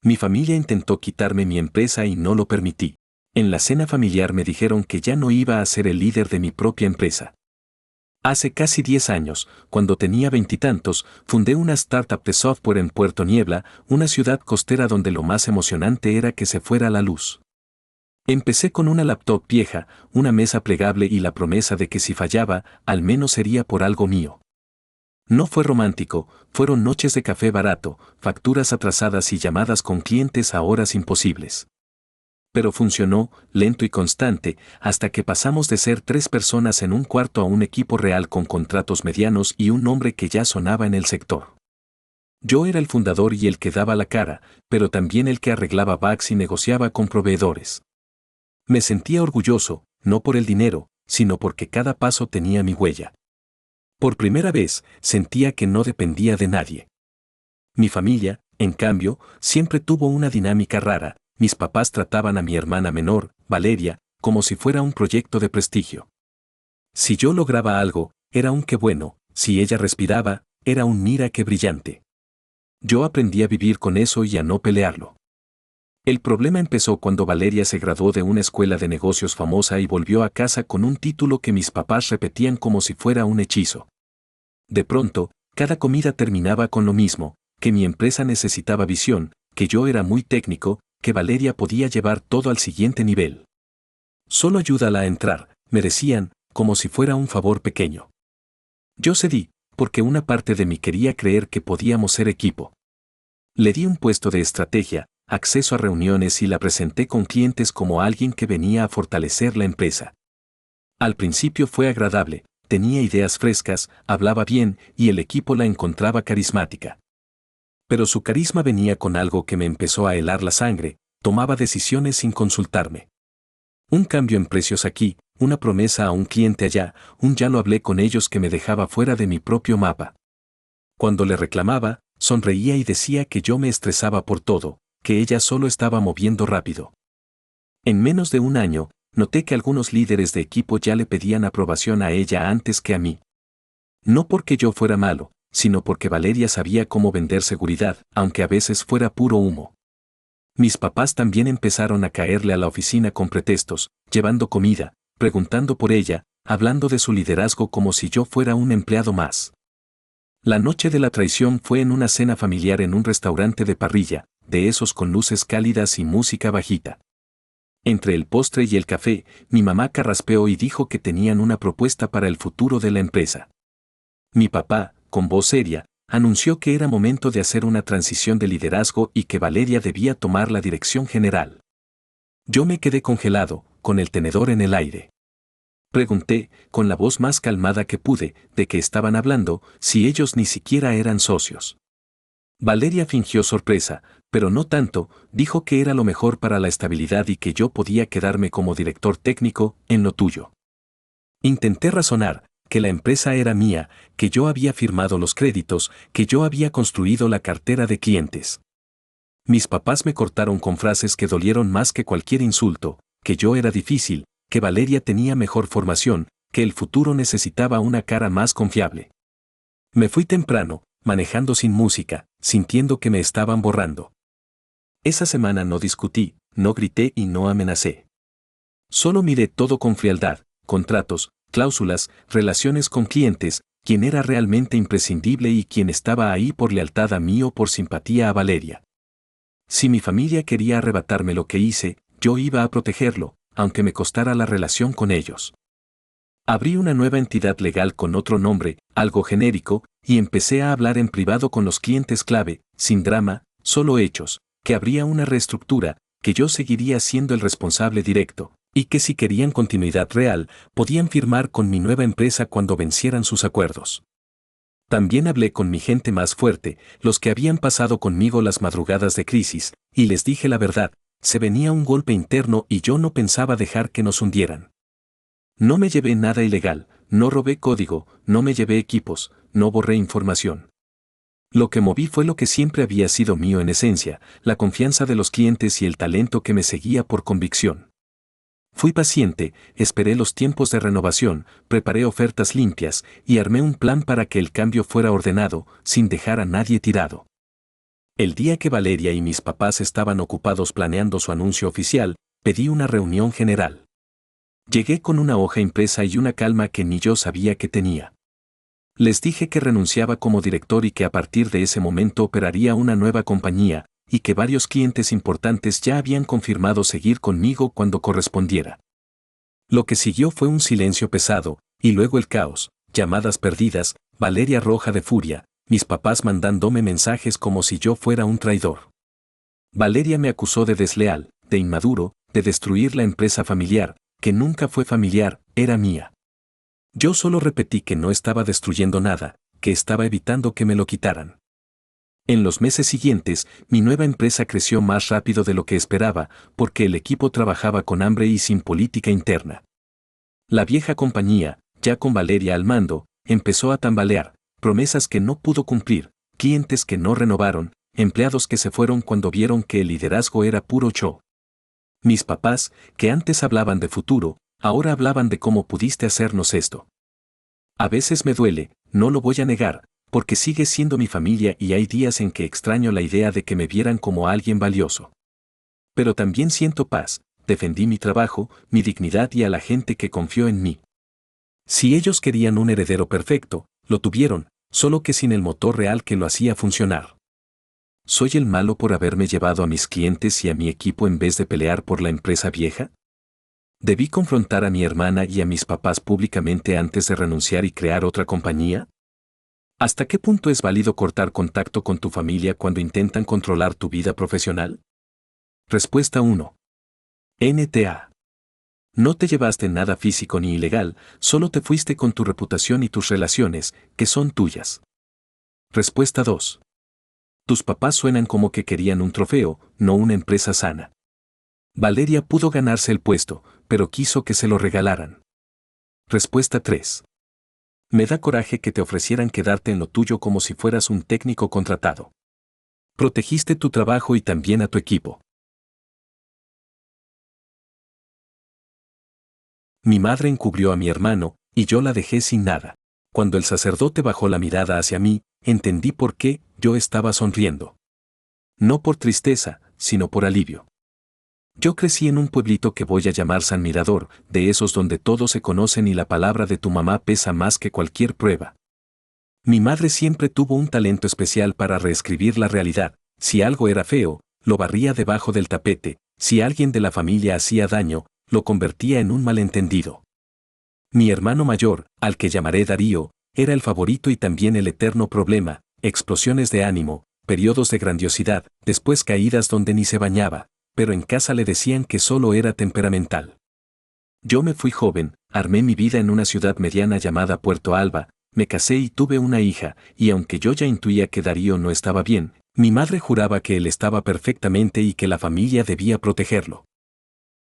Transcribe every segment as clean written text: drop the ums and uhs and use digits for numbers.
Mi familia intentó quitarme mi empresa y no lo permití. En la cena familiar me dijeron que ya no iba a ser el líder de mi propia empresa. Hace casi 10 años, cuando tenía veintitantos, fundé una startup de software en Puerto Niebla, una ciudad costera donde lo más emocionante era que se fuera la luz. Empecé con una laptop vieja, una mesa plegable y la promesa de que si fallaba, al menos sería por algo mío. No fue romántico, fueron noches de café barato, facturas atrasadas y llamadas con clientes a horas imposibles. Pero funcionó, lento y constante, hasta que pasamos de ser 3 personas en un cuarto a un equipo real con contratos medianos y un nombre que ya sonaba en el sector. Yo era el fundador y el que daba la cara, pero también el que arreglaba bugs y negociaba con proveedores. Me sentía orgulloso, no por el dinero, sino porque cada paso tenía mi huella. Por primera vez, sentía que no dependía de nadie. Mi familia, en cambio, siempre tuvo una dinámica rara. Mis papás trataban a mi hermana menor, Valeria, como si fuera un proyecto de prestigio. Si yo lograba algo, era un qué bueno, si ella respiraba, era un mira qué brillante. Yo aprendí a vivir con eso y a no pelearlo. El problema empezó cuando Valeria se graduó de una escuela de negocios famosa y volvió a casa con un título que mis papás repetían como si fuera un hechizo. De pronto, cada comida terminaba con lo mismo, que mi empresa necesitaba visión, que yo era muy técnico, que Valeria podía llevar todo al siguiente nivel. Solo ayúdala a entrar, me decían, como si fuera un favor pequeño. Yo cedí, porque una parte de mí quería creer que podíamos ser equipo. Le di un puesto de estrategia, acceso a reuniones y la presenté con clientes como alguien que venía a fortalecer la empresa. Al principio fue agradable, tenía ideas frescas, hablaba bien y el equipo la encontraba carismática. Pero su carisma venía con algo que me empezó a helar la sangre, tomaba decisiones sin consultarme. Un cambio en precios aquí, una promesa a un cliente allá, un ya lo hablé con ellos que me dejaba fuera de mi propio mapa. Cuando le reclamaba, sonreía y decía que yo me estresaba por todo, que ella solo estaba moviendo rápido. En menos de un año, noté que algunos líderes de equipo ya le pedían aprobación a ella antes que a mí. No porque yo fuera malo, sino porque Valeria sabía cómo vender seguridad, aunque a veces fuera puro humo. Mis papás también empezaron a caerle a la oficina con pretextos, llevando comida, preguntando por ella, hablando de su liderazgo como si yo fuera un empleado más. La noche de la traición fue en una cena familiar en un restaurante de parrilla, de esos con luces cálidas y música bajita. Entre el postre y el café, mi mamá carraspeó y dijo que tenían una propuesta para el futuro de la empresa. Mi papá, con voz seria, anunció que era momento de hacer una transición de liderazgo y que Valeria debía tomar la dirección general. Yo me quedé congelado, con el tenedor en el aire. Pregunté, con la voz más calmada que pude, de qué estaban hablando, si ellos ni siquiera eran socios. Valeria fingió sorpresa, pero no tanto, dijo que era lo mejor para la estabilidad y que yo podía quedarme como director técnico, en lo tuyo. Intenté razonar, que la empresa era mía, que yo había firmado los créditos, que yo había construido la cartera de clientes. Mis papás me cortaron con frases que dolieron más que cualquier insulto, que yo era difícil, que Valeria tenía mejor formación, que el futuro necesitaba una cara más confiable. Me fui temprano, manejando sin música, sintiendo que me estaban borrando. Esa semana no discutí, no grité y no amenacé. Solo miré todo con frialdad, contratos, cláusulas, relaciones con clientes, quién era realmente imprescindible y quién estaba ahí por lealtad a mí o por simpatía a Valeria. Si mi familia quería arrebatarme lo que hice, yo iba a protegerlo, aunque me costara la relación con ellos. Abrí una nueva entidad legal con otro nombre, algo genérico, y empecé a hablar en privado con los clientes clave, sin drama, solo hechos, que habría una reestructura, que yo seguiría siendo el responsable directo, y que si querían continuidad real, podían firmar con mi nueva empresa cuando vencieran sus acuerdos. También hablé con mi gente más fuerte, los que habían pasado conmigo las madrugadas de crisis, y les dije la verdad, se venía un golpe interno y yo no pensaba dejar que nos hundieran. No me llevé nada ilegal, no robé código, no me llevé equipos, no borré información. Lo que moví fue lo que siempre había sido mío en esencia, la confianza de los clientes y el talento que me seguía por convicción. Fui paciente, esperé los tiempos de renovación, preparé ofertas limpias y armé un plan para que el cambio fuera ordenado, sin dejar a nadie tirado. El día que Valeria y mis papás estaban ocupados planeando su anuncio oficial, pedí una reunión general. Llegué con una hoja impresa y una calma que ni yo sabía que tenía. Les dije que renunciaba como director y que a partir de ese momento operaría una nueva compañía, y que varios clientes importantes ya habían confirmado seguir conmigo cuando correspondiera. Lo que siguió fue un silencio pesado, y luego el caos, llamadas perdidas, Valeria roja de furia, mis papás mandándome mensajes como si yo fuera un traidor. Valeria me acusó de desleal, de inmaduro, de destruir la empresa familiar, que nunca fue familiar, era mía. Yo solo repetí que no estaba destruyendo nada, que estaba evitando que me lo quitaran. En los meses siguientes, mi nueva empresa creció más rápido de lo que esperaba, porque el equipo trabajaba con hambre y sin política interna. La vieja compañía, ya con Valeria al mando, empezó a tambalear, promesas que no pudo cumplir, clientes que no renovaron, empleados que se fueron cuando vieron que el liderazgo era puro show. Mis papás, que antes hablaban de futuro, ahora hablaban de cómo pudiste hacernos esto. A veces me duele, no lo voy a negar, porque sigue siendo mi familia y hay días en que extraño la idea de que me vieran como alguien valioso. Pero también siento paz, defendí mi trabajo, mi dignidad y a la gente que confió en mí. Si ellos querían un heredero perfecto, lo tuvieron, solo que sin el motor real que lo hacía funcionar. ¿Soy el malo por haberme llevado a mis clientes y a mi equipo en vez de pelear por la empresa vieja? ¿Debí confrontar a mi hermana y a mis papás públicamente antes de renunciar y crear otra compañía? ¿Hasta qué punto es válido cortar contacto con tu familia cuando intentan controlar tu vida profesional? Respuesta 1. NTA. No te llevaste nada físico ni ilegal, solo te fuiste con tu reputación y tus relaciones, que son tuyas. Respuesta 2. Tus papás suenan como que querían un trofeo, no una empresa sana. Valeria pudo ganarse el puesto, pero quiso que se lo regalaran. Respuesta 3. Me da coraje que te ofrecieran quedarte en lo tuyo como si fueras un técnico contratado. Protegiste tu trabajo y también a tu equipo. Mi madre encubrió a mi hermano, y yo la dejé sin nada. Cuando el sacerdote bajó la mirada hacia mí, entendí por qué yo estaba sonriendo. No por tristeza, sino por alivio. Yo crecí en un pueblito que voy a llamar San Mirador, de esos donde todos se conocen y la palabra de tu mamá pesa más que cualquier prueba. Mi madre siempre tuvo un talento especial para reescribir la realidad. Si algo era feo, lo barría debajo del tapete. Si alguien de la familia hacía daño, lo convertía en un malentendido. Mi hermano mayor, al que llamaré Darío, era el favorito y también el eterno problema, explosiones de ánimo, periodos de grandiosidad, después caídas donde ni se bañaba, pero en casa le decían que solo era temperamental. Yo me fui joven, armé mi vida en una ciudad mediana llamada Puerto Alba, me casé y tuve una hija, y aunque yo ya intuía que Darío no estaba bien, mi madre juraba que él estaba perfectamente y que la familia debía protegerlo.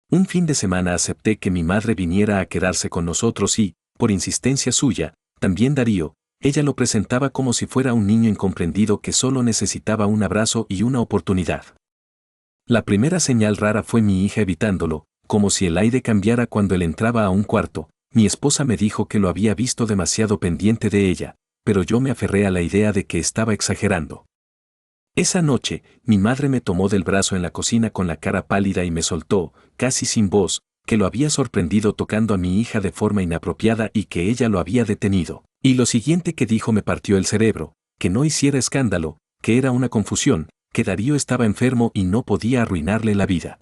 Un fin de semana acepté que mi madre viniera a quedarse con nosotros y, por insistencia suya, también Darío, ella lo presentaba como si fuera un niño incomprendido que solo necesitaba un abrazo y una oportunidad. La primera señal rara fue mi hija evitándolo, como si el aire cambiara cuando él entraba a un cuarto. Mi esposa me dijo que lo había visto demasiado pendiente de ella, pero yo me aferré a la idea de que estaba exagerando. Esa noche, mi madre me tomó del brazo en la cocina con la cara pálida y me soltó, casi sin voz, que lo había sorprendido tocando a mi hija de forma inapropiada y que ella lo había detenido. Y lo siguiente que dijo me partió el cerebro, que no hiciera escándalo, que era una confusión, que Darío estaba enfermo y no podía arruinarle la vida.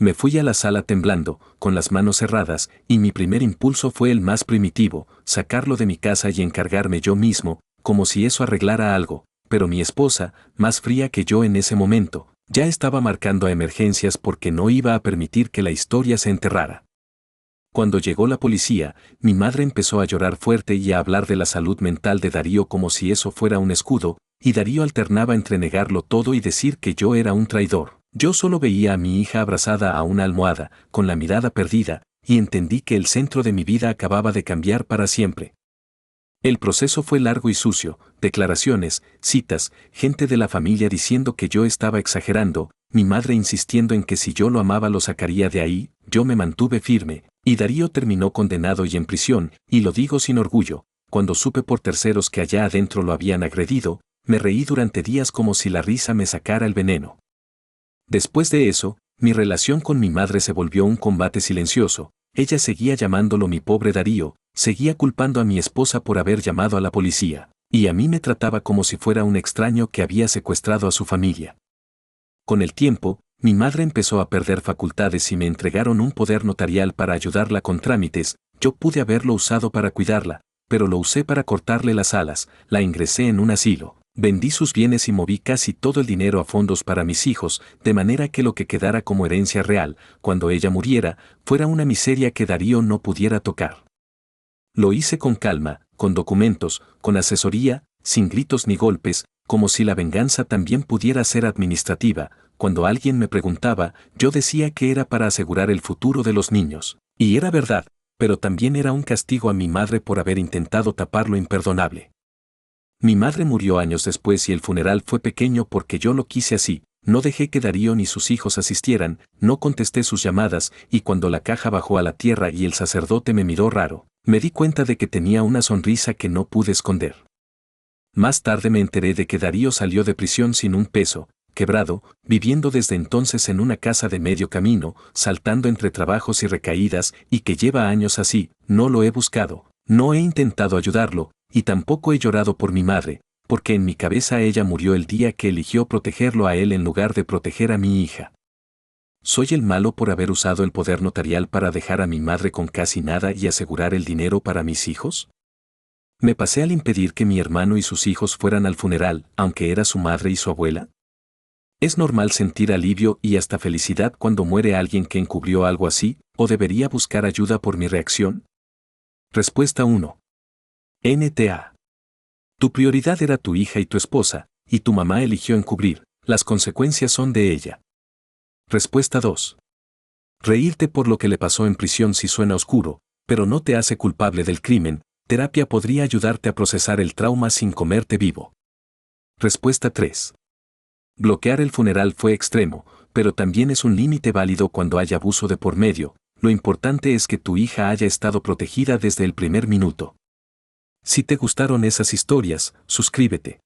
Me fui a la sala temblando, con las manos cerradas, y mi primer impulso fue el más primitivo, sacarlo de mi casa y encargarme yo mismo, como si eso arreglara algo. Pero mi esposa, más fría que yo en ese momento, ya estaba marcando a emergencias porque no iba a permitir que la historia se enterrara. Cuando llegó la policía, mi madre empezó a llorar fuerte y a hablar de la salud mental de Darío como si eso fuera un escudo, y Darío alternaba entre negarlo todo y decir que yo era un traidor. Yo solo veía a mi hija abrazada a una almohada, con la mirada perdida, y entendí que el centro de mi vida acababa de cambiar para siempre. El proceso fue largo y sucio, declaraciones, citas, gente de la familia diciendo que yo estaba exagerando, mi madre insistiendo en que si yo lo amaba lo sacaría de ahí, yo me mantuve firme, y Darío terminó condenado y en prisión, y lo digo sin orgullo, cuando supe por terceros que allá adentro lo habían agredido, Me reí durante días como si la risa me sacara el veneno. Después de eso, mi relación con mi madre se volvió un combate silencioso. Ella seguía llamándolo mi pobre Darío, seguía culpando a mi esposa por haber llamado a la policía, y a mí me trataba como si fuera un extraño que había secuestrado a su familia. Con el tiempo, mi madre empezó a perder facultades y me entregaron un poder notarial para ayudarla con trámites. Yo pude haberlo usado para cuidarla, pero lo usé para cortarle las alas, la ingresé en un asilo, vendí sus bienes y moví casi todo el dinero a fondos para mis hijos, de manera que lo que quedara como herencia real, cuando ella muriera, fuera una miseria que Darío no pudiera tocar. Lo hice con calma, con documentos, con asesoría, sin gritos ni golpes, como si la venganza también pudiera ser administrativa. Cuando alguien me preguntaba, yo decía que era para asegurar el futuro de los niños. Y era verdad, pero también era un castigo a mi madre por haber intentado tapar lo imperdonable. Mi madre murió años después y el funeral fue pequeño porque yo lo quise así. No dejé que Darío ni sus hijos asistieran, no contesté sus llamadas, y cuando la caja bajó a la tierra y el sacerdote me miró raro, me di cuenta de que tenía una sonrisa que no pude esconder. Más tarde me enteré de que Darío salió de prisión sin un peso, quebrado, viviendo desde entonces en una casa de medio camino, saltando entre trabajos y recaídas, y que lleva años así. No lo he buscado, no he intentado ayudarlo, y tampoco he llorado por mi madre, porque en mi cabeza ella murió el día que eligió protegerlo a él en lugar de proteger a mi hija. ¿Soy el malo por haber usado el poder notarial para dejar a mi madre con casi nada y asegurar el dinero para mis hijos? ¿Me pasé al impedir que mi hermano y sus hijos fueran al funeral, aunque era su madre y su abuela? ¿Es normal sentir alivio y hasta felicidad cuando muere alguien que encubrió algo así, o debería buscar ayuda por mi reacción? Respuesta 1. NTA. Tu prioridad era tu hija y tu esposa, y tu mamá eligió encubrir. Las consecuencias son de ella. Respuesta 2. Reírte por lo que le pasó en prisión sí suena oscuro, pero no te hace culpable del crimen. Terapia podría ayudarte a procesar el trauma sin comerte vivo. Respuesta 3. Bloquear el funeral fue extremo, pero también es un límite válido cuando hay abuso de por medio. Lo importante es que tu hija haya estado protegida desde el primer minuto. Si te gustaron esas historias, suscríbete.